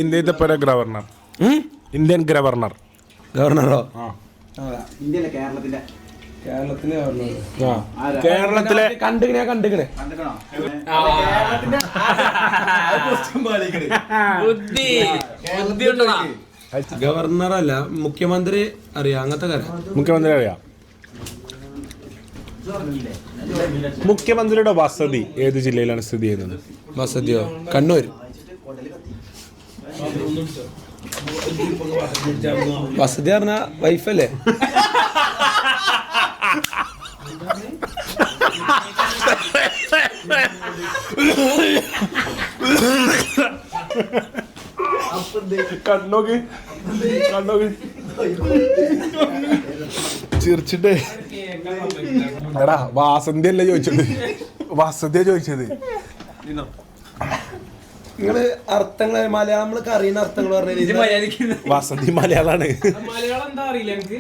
ഇന്ത്യത്തെ പോലെ governor. Indian governor. ഗവർണറോ? കേരളത്തിലെ കണ്ടിക്കണേ governor അല്ല, മുഖ്യമന്ത്രി അറിയാം. അങ്ങനത്തെ കാര്യം മുഖ്യമന്ത്രി അറിയാം. മുഖ്യമന്ത്രിയുടെ വസതി ഏത് ജില്ലയിലാണ് സ്ഥിതി ചെയ്യുന്നത്? വസതിയോ? കണ്ണൂർ. വസതി പറഞ്ഞ വൈഫല്ലേ? കണ്ണോക്ക് ചിരിച്ചിട്ടേ. എടാ വാസന്തി അല്ലേ ചോദിച്ചത്? വസതിയാ ചോദിച്ചത്. നിങ്ങള് അർത്ഥങ്ങൾ മലയാളം നമ്മൾക്ക് അറിയുന്ന അർത്ഥങ്ങൾ പറഞ്ഞു. വസതി മലയാളാണ്. മലയാളം എന്താ അറിയില്ല എനിക്ക്.